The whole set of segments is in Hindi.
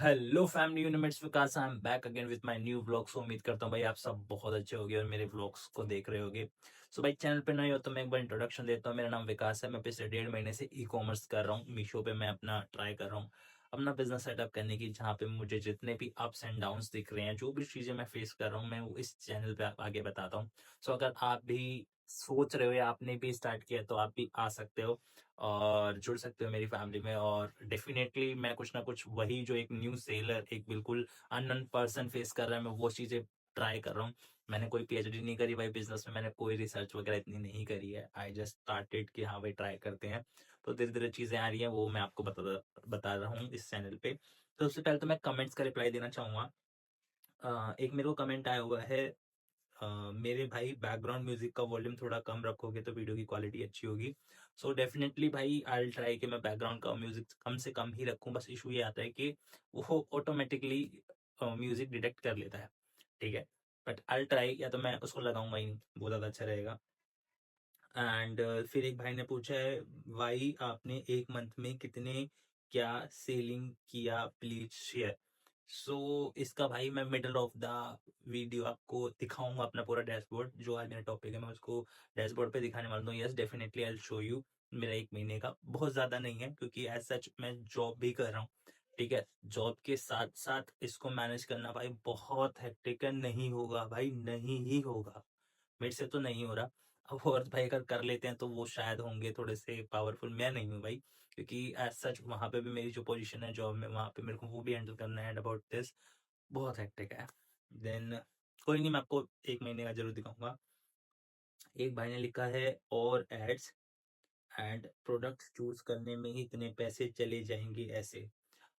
Hello family units Vikas, I am back again with my new vlogs. उम्मीद करता हूँ भाई आप सब बहुत अच्छे होगे और मेरे व्लॉग्स को देख रहे होगे। सो भाई चैनल पे नए हो तो मैं एक बार इंट्रोडक्शन देता हूँ। मेरा नाम विकास है। मैं पिछले 1.5 महीने से ई कॉमर्स कर रहा हूँ। मीशो पे मैं अपना ट्राई कर रहा हूँ अपना बिजनेस सेटअप करने की, जहाँ पे मुझे जितने भी अप्स एंड डाउन्स दिख रहे हैं, जो भी चीजें मैं फेस कर रहा हूँ, मैं वो इस चैनल पे आगे बताता हूँ। सो अगर आप भी सोच रहे हो या आपने भी स्टार्ट किया तो आप भी आ सकते हो और जुड़ सकते हो मेरी फैमिली में। और डेफिनेटली मैं कुछ ना कुछ वही जो एक न्यू सेलर, एक बिल्कुल अननोन पर्सन फेस कर रहा है, मैं वो चीजें ट्राई कर रहा हूँ। मैंने कोई पीएचडी नहीं करी भाई बिजनेस में, मैंने कोई रिसर्च वगैरह इतनी नहीं करी है। आई जस्ट स्टार्टेड कि हाँ भाई ट्राई करते हैं। तो धीरे धीरे चीजें आ रही हैं, वो मैं आपको बता रहा हूँ इस चैनल पे। तो सबसे पहले तो मैं कमेंट्स का रिप्लाई देना चाहूंगा। एक मेरे को कमेंट आया हुआ है, मेरे भाई बैकग्राउंड म्यूजिक का वॉल्यूम थोड़ा कम रखोगे तो वीडियो की क्वालिटी अच्छी होगी। सो डेफिनेटली भाई आई विल ट्राई कि मैं बैकग्राउंड का म्यूजिक कम से कम ही रखूं। बस इशू ये आता है कि वो ऑटोमेटिकली म्यूजिक डिटेक्ट कर लेता है। ठीक है, बट आई ट्राई, या तो मैं उसको लगाऊंगा ही नहीं, वो ज़्यादा अच्छा रहेगा। एंड फिर एक भाई ने पूछा है, भाई आपने एक मंथ में कितने क्या सेलिंग किया, प्लीज शेयर। सो इसका भाई मैं मिडल ऑफ द वीडियो आपको दिखाऊंगा अपना पूरा डैशबोर्ड। जो आज मेरा टॉपिक है मैं उसको डैशबोर्ड पे दिखाने वाला हूँ। Yes definitely I will show you. मेरा 1 महीने का बहुत ज्यादा नहीं है, क्योंकि एज सच मैं जॉब भी कर रहा हूँ। ठीक है, जॉब के साथ साथ इसको मैनेज करना भाई बहुत हेक्टिक है। नहीं होगा भाई, नहीं ही होगा, मेरे से तो नहीं हो रहा। अब और भाई अगर कर लेते हैं तो वो शायद होंगे थोड़े से पावरफुल, मैं नहीं हूँ भाई। क्योंकि एज सच वहां पे भी मेरी जो पोजीशन है जॉब में, वहां पे मेरे को वो भी हैंडल करना है। अबाउट दिस बहुत हेक्टिक है। देन कोई नहीं, मैं आपको 1 महीने का जरूर दिखाऊंगा। एक भाई ने लिखा है, और एड्स एंड प्रोडक्ट चूज करने में ही इतने पैसे चले जाएंगे ऐसे।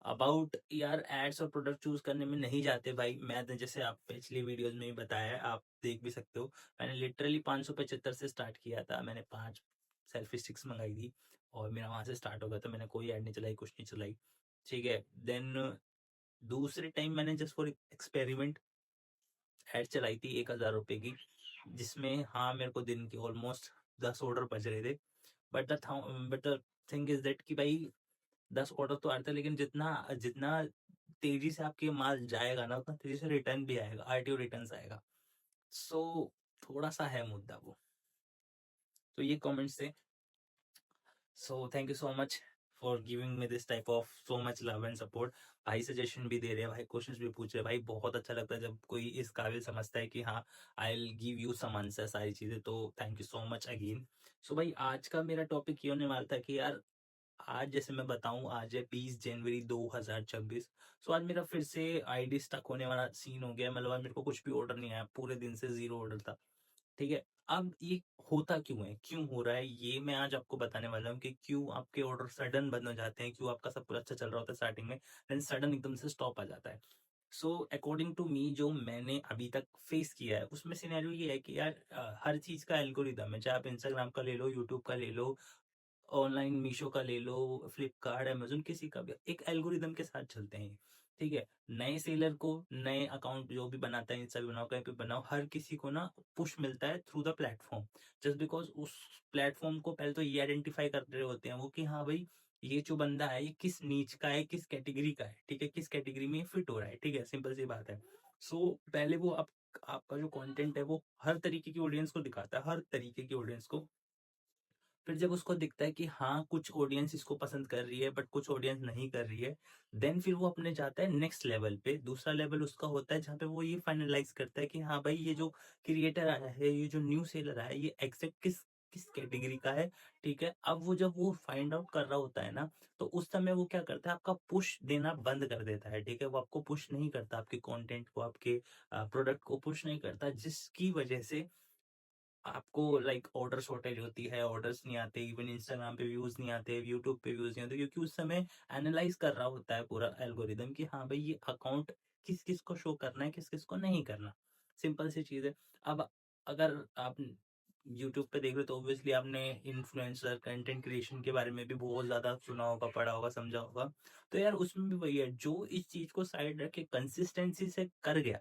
अबाउट यार, एड्स और प्रोडक्ट चूज करने में नहीं जाते भाई। मैं तो जैसे आप पिछली वीडियोस में भी बताया है, आप देख भी सकते हो। मैंने लिटरली 575 से स्टार्ट किया था। मैंने 5 सेल्फी स्टिक्स मंगाई थी और मेरा वहां से स्टार्ट हो गया था। मैंने कोई ऐड नहीं चलाई, कुछ नहीं चलाई। ठीक है, देन दूसरे टाइम मैंने जस्ट फॉर एक्सपेरिमेंट ऐड चलाई थी 1,000 रुपए की, जिसमें हाँ मेरे को दिन के ऑलमोस्ट 10 ऑर्डर बज रहे थे। But the thing is that कि भाई 10 ऑर्डर तो आते हैं, लेकिन जितना जितना तेजी से आपके माल जाएगा ना, उतना तेजी से रिटर्न भी आएगा, आरटीओ रिटर्न आएगा। सो थोड़ा सा है मुद्दा वो। तो ये कमेंट्स थे। So thank you so much for giving me this type of so much love and support. भाई सजेशन भी दे रहे हैं, भाई क्वेश्चंस भी पूछ रहे हैं। भाई बहुत अच्छा लगता है जब कोई इस काबिल समझता है कि हाँ I will give you some answer सारी चीजें। तो thank you so much again. So भाई आज का मेरा टॉपिक ये होने वाला था कि यार, आज जैसे मैं बताऊं, आज है 20 जनवरी 2026। सो आज मेरा फिर से आईडी स्टक होने वाला सीन हो गया। मतलब आज मेरे को कुछ भी ऑर्डर नहीं आया, पूरे दिन से जीरो ऑर्डर था। ठीक है, अब ये होता क्यों है, क्यों हो रहा है, ये मैं आज आपको बताने वाला हूँ कि क्यों आपके ऑर्डर सडन बंद हो जाते हैं, क्यों आपका सब कुछ अच्छा चल रहा होता है स्टार्टिंग में, देन सडन एकदम से स्टॉप आ जाता है। सो अकॉर्डिंग टू मी, जो मैंने अभी तक फेस किया है उसमें सिनेरियो ये है कि यार, हर चीज का एल्गोरिदम है। चाहे आप इंस्टाग्राम का ले लो, यूट्यूब का ले लो, ऑनलाइन मीशो का ले लो, फ्लिपकार्ट, अमेज़न, किसी का भी एक एल्गोरिदम के साथ चलते हैं। ठीक है, नए सेलर को, नए अकाउंट जो भी बनाता है, इंस्टा पे बनाओ, कहीं पे बनाओ, हर किसी को ना पुश मिलता है through the platform. Just because उस प्लेटफॉर्म को पहले तो ये आइडेंटिफाई कर रहे होते हैं वो कि हाँ भाई, ये जो बंदा है ये किस नीच का है, किस कैटेगरी का है। ठीक है, किस कैटेगरी में फिट हो रहा है। ठीक है, सिंपल सी बात है। सो पहले वो आपका जो कंटेंट है वो हर तरीके की ऑडियंस को दिखाता है, हर तरीके की ऑडियंस को। फिर जब उसको दिखता है कि हाँ कुछ ऑडियंस इसको पसंद कर रही है बट कुछ ऑडियंस नहीं कर रही है, देन फिर वो अपने जाता है नेक्स्ट लेवल पे। दूसरा लेवल उसका होता है जहाँ पे वो ये फाइनलाइज करता है कि हाँ भाई, ये जो क्रिएटर आया है, ये जो न्यू सेलर आया है, ये एग्जैक्ट किस किस कैटेगरी का है। ठीक है, अब वो जब वो फाइंड आउट कर रहा होता है ना, तो उस समय वो क्या करता है, आपका पुश देना बंद कर देता है। ठीक है, वो आपको पुश नहीं करता, आपके कंटेंट को, आपके प्रोडक्ट को पुश नहीं करता, जिसकी वजह से आपको लाइक ऑर्डर शॉर्टेज होती है, ऑर्डर्स नहीं आते, इवन इंस्टाग्राम पे व्यूज नहीं आते, यूट्यूब पे व्यूज नहीं आते, क्योंकि उस समय एनालाइज कर रहा होता है पूरा एल्गोरिदम कि हाँ भाई, ये अकाउंट किस किस को शो करना है, किस किस को नहीं करना। सिंपल सी चीज है। अब अगर आप यूट्यूब पे देख रहे हो तो ऑब्वियसली आपने इन्फ्लुएंसर कंटेंट क्रिएशन के बारे में भी बहुत ज्यादा सुना होगा, पढ़ा होगा, समझा होगा। तो यार उसमें भी वही है, जो इस चीज को साइड रख के कंसिस्टेंसी से कर गया,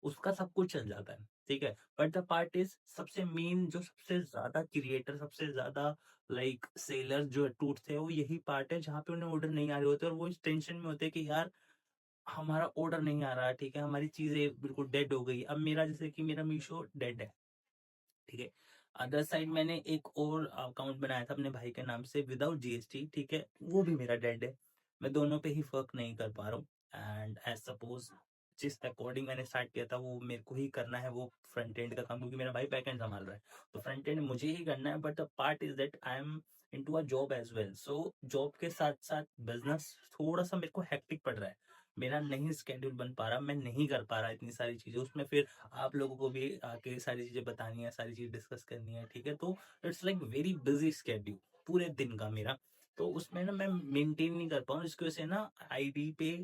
उसका सब कुछ चल जाता है। ठीक है, बट द पार्ट इज, सबसे मेन जो सबसे ज्यादा क्रिएटर, सबसे ज्यादा लाइक सेलर जो टूटते हैं, वो यही पार्ट है जहाँ पे उन्हें ऑर्डर नहीं आ रहे होते और वो इस टेंशन में होते हैं कि यार हमारा ऑर्डर नहीं आ रहा, ठीक है, हमारी चीज़ें बिल्कुल डेड हो गई। अब मेरा जैसे कि मेरा मीशो डेड है, ठीक है। अदर साइड मैंने एक और अकाउंट बनाया था अपने भाई के नाम से विदाउट जीएसटी, ठीक है, वो भी मेरा डेड है। मैं दोनों पे ही वर्क नहीं कर पा रहा हूँ। एंड एज सपोज जिस अकॉर्डिंग मैंने स्टार्ट किया था वो मेरे को ही करना है, वो फ्रंट एंड का काम, क्योंकि मेरा भाई बैक एंड संभाल रहा है, तो फ्रंट एंड मुझे ही करना है। But the part is that I am into a job as well, so job के साथ साथ बिजनेस थोड़ा सा मेरे को हेक्टिक पड़ रहा है। मेरा नहीं स्केड्यूल बन पा रहा, मैं नहीं कर पा रहा इतनी सारी चीजें, उसमें फिर आप लोगों को भी आके सारी चीजें बतानी है, सारी चीज डिस्कस करनी है, ठीक है। तो it's like very busy schedule पूरे दिन का मेरा। तो उसमें ना मैं मेंटेन नहीं कर पाऊँ, इसकी वजह से ना आईडी पे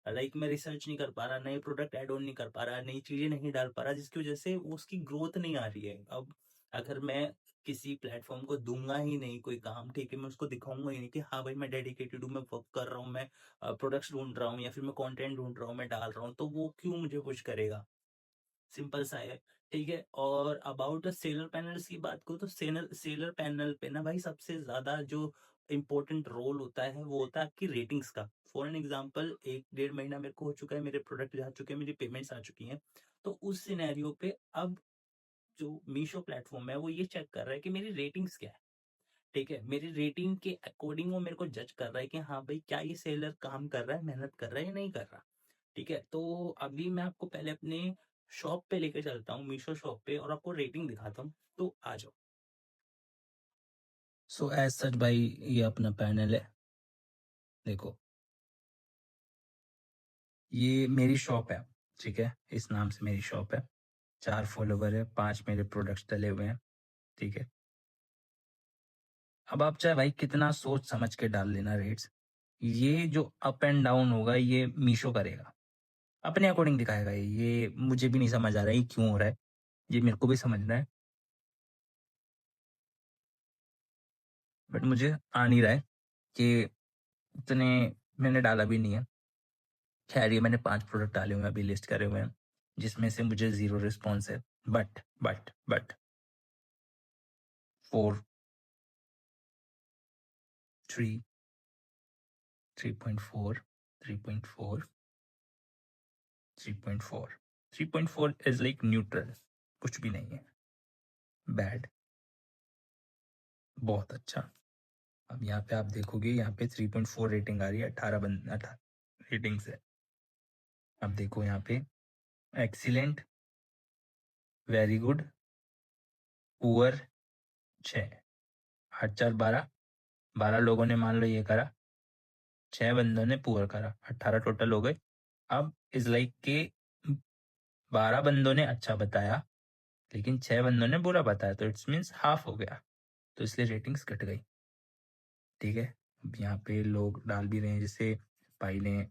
लाइक मैं रिसर्च नहीं कर पा रहा, नए प्रोडक्ट ऐड ऑन नहीं कर पा रहा, नई चीजें नहीं डाल पा रहा, जिसकी वजह से उसकी ग्रोथ नहीं आ रही है। अब अगर मैं किसी प्लेटफॉर्म को दूंगा ही नहीं कोई काम, ठीक है, मैं उसको दिखाऊंगा ही नहीं कि हाँ भाई मैं डेडिकेटेड हूँ, मैं वर्क कर रहा हूँ, मैं प्रोडक्ट्स ढूंढ रहा हूँ या फिर मैं कंटेंट ढूंढ रहा हूँ, मैं डाल रहा हूँ, तो वो क्यों मुझे पुश करेगा? सिंपल सा है, ठीक है। और अबाउट सेलर पैनल्स की बात करूँ तो सेलर सेलर पैनल पे ना भाई सबसे ज्यादा जो इम्पोर्टेंट रोल होता है वो होता है आपकी रेटिंग्स का। फॉर एन एग्जांपल 1 डेढ़ महीना मेरे को हो चुका है, मेरे प्रोडक्ट जा चुके हैं, मेरी पेमेंट्स आ चुकी हैं। तो उस सिनेरियो पे अब जो मीशो प्लेटफॉर्म है वो ये चेक कर रहा है कि मेरी रेटिंग्स क्या है, ठीक है। मेरी रेटिंग के अकॉर्डिंग वो मेरे को जज कर रहा है कि हाँ भाई क्या ये सेलर काम कर रहा है, मेहनत कर रहा है या नहीं कर रहा, ठीक है। तो अभी मैं आपको पहले अपने शॉप पे लेके चलता हूँ, मीशो शॉप पे, और आपको रेटिंग दिखाता हूँ, तो आ जाओ। सो एज सच भाई ये अपना पैनल है, देखो ये मेरी शॉप है, ठीक है, इस नाम से मेरी शॉप है। 4 फॉलोवर है, 5 मेरे प्रोडक्ट्स डले हुए हैं, ठीक है। अब आप चाहे भाई कितना सोच समझ के डाल लेना रेट्स, ये जो अप एंड डाउन होगा ये मीशो करेगा, अपने अकॉर्डिंग दिखाएगा। ये मुझे भी नहीं समझ आ रहा है ये क्यों हो रहा है, ये मेरे को भी समझना है, बट मुझे आ नहीं रहा है कि इतने मैंने डाला भी नहीं है। खैर ये मैंने 5 प्रोडक्ट डाले हुए हैं, अभी लिस्ट करे हुए हैं, जिसमें से मुझे 0 रिस्पॉन्स है। बट 4, 3, 3.4, 3.4, 3.4, 3.4 इज लाइक न्यूट्रल, कुछ भी नहीं है, बैड, बहुत अच्छा। अब यहाँ पे आप देखोगे, यहाँ पे 3.4 रेटिंग आ रही है, 18 रेटिंग से। अब देखो यहाँ पे एक्सीलेंट, वेरी गुड, पुअर 6, 8 4 12, 12 लोगों ने मान लो ये करा, 6 बंदों ने पुअर करा, 18 टोटल हो गए। अब इज लाइक के 12 बंदों ने अच्छा बताया लेकिन 6 बंदों ने बुरा बताया, तो इट्स मीन्स हाफ हो गया, तो इसलिए रेटिंग्स घट गई, ठीक है। अब यहाँ पे लोग डाल भी रहे हैं, जैसे भाई ने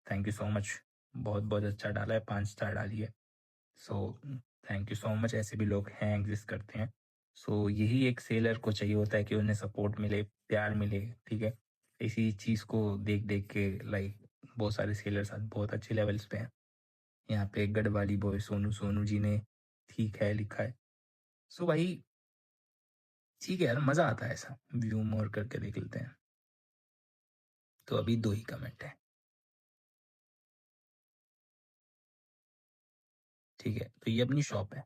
थैंक यू सो मच, बहुत बहुत अच्छा डाला है, 5 स्टार डाली है, so thank you so much. ऐसे भी लोग हैं, एग्जिस्ट करते हैं। सो यही एक सेलर को चाहिए होता है कि उन्हें सपोर्ट मिले, प्यार मिले, ठीक है। इसी चीज़ को देख देख के लाइक बहुत सारे सेलर्स बहुत अच्छे लेवल्स पे हैं। यहाँ पे गढ़वाली बॉय सोनू सोनू जी ने ठीक है लिखा है। सो भाई ठीक है यार, मज़ा आता है ऐसा, व्यू मोर करके देख लेते हैं। तो अभी 2 ही कमेंट है, ठीक है। तो ये अपनी शॉप है।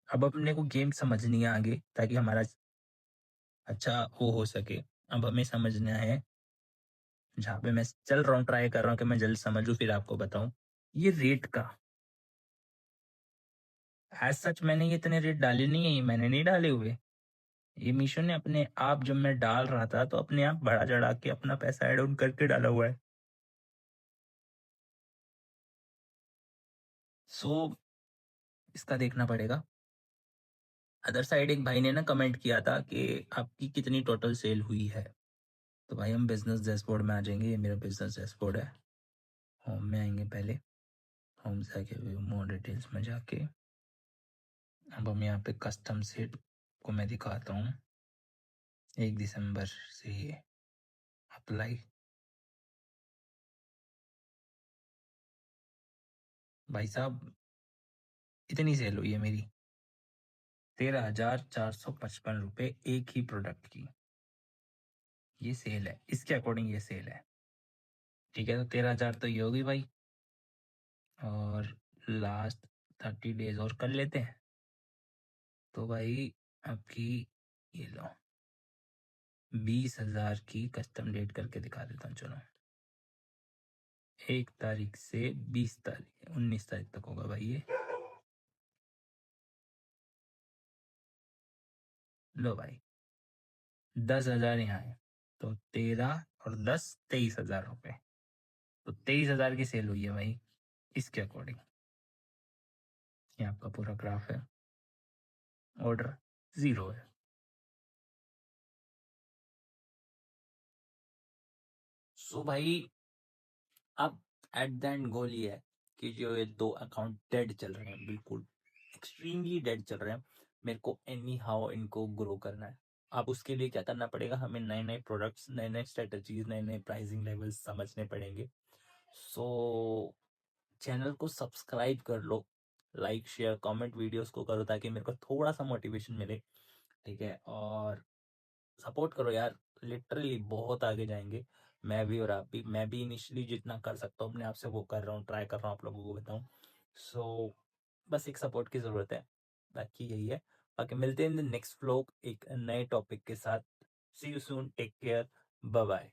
अब अपने को गेम समझनी है आगे, ताकि हमारा अच्छा वो हो सके। अब हमें समझना है, जहाँ पे मैं चल रहा हूँ, ट्राई कर रहा हूँ कि मैं जल्द समझूँ फिर आपको बताऊँ। ये रेट का एज़ सच मैंने ये इतने रेट डाले नहीं है, ये मैंने नहीं डाले हुए। ये मीशो ने अपने आप, जब मैं डाल रहा था तो अपने आप बढ़ा-चढ़ा के अपना पैसा ऐड ऑन करके डाला हुआ है। सो इसका देखना पड़ेगा। अदर साइड एक भाई ने ना कमेंट किया था कि आपकी कितनी टोटल सेल हुई है। तो भाई हम बिज़नेस डैशबोर्ड में आ जाएँगे, ये मेरा बिज़नेस डैशबोर्ड है। होम में आएँगे पहले, होम से आके व्यू मोर डिटेल्स में जाके अब हम यहाँ पे कस्टम सेट को मैं दिखाता हूँ। 1 दिसंबर से ये अप्लाई। भाई साहब इतनी सेल हुई है मेरी, 13,455 रुपये एक ही प्रोडक्ट की। ये सेल है, इसके अकॉर्डिंग ये सेल है। ठीक है, तो 13,000 तो ये होगी भाई, और लास्ट 30 डेज और कर लेते हैं। तो भाई आपकी ये लो 20,000 की कस्टम डेट करके दिखा देता हूँ, चलो। 1 तारीख से 20 तारीख 19 तारीख तक होगा भाई ये। लो भाई 10,000 यहाँ है, तो 13 और 10 23,000 रुपये। तो 23,000 की सेल हुई है भाई इसके अकॉर्डिंग। ये आपका पूरा ग्राफ है, ऑर्डर 0 है। सो भाई अब एट द एंड गोल ये है कि जो ये 2 अकाउंट डेड चल रहे हैं, बिल्कुल एक्सट्रीमली डेड चल रहे हैं, मेरे को एनी हाउ इनको ग्रो करना है। अब उसके लिए क्या करना पड़ेगा, हमें नए नए प्रोडक्ट्स, नए नए स्ट्रेटजीज, नए नए प्राइसिंग लेवल्स समझने पड़ेंगे। सो चैनल को सब्सक्राइब कर लो, लाइक शेयर कमेंट वीडियोस को करो ताकि मेरे को थोड़ा सा मोटिवेशन मिले। ठीक है, और सपोर्ट करो यार, लिटरली बहुत आगे जाएंगे। मैं भी और आप भी, मैं भी इनिशियली जितना कर सकता हूँ अपने आप से वो कर रहा हूँ, ट्राई कर रहा हूँ आप लोगों को बताऊँ। सो बस एक सपोर्ट की ज़रूरत है, बाकी यही है। बाकी मिलते हैं इन द नेक्स्ट व्लॉग एक नए टॉपिक के साथ। See you soon, take care, bye bye.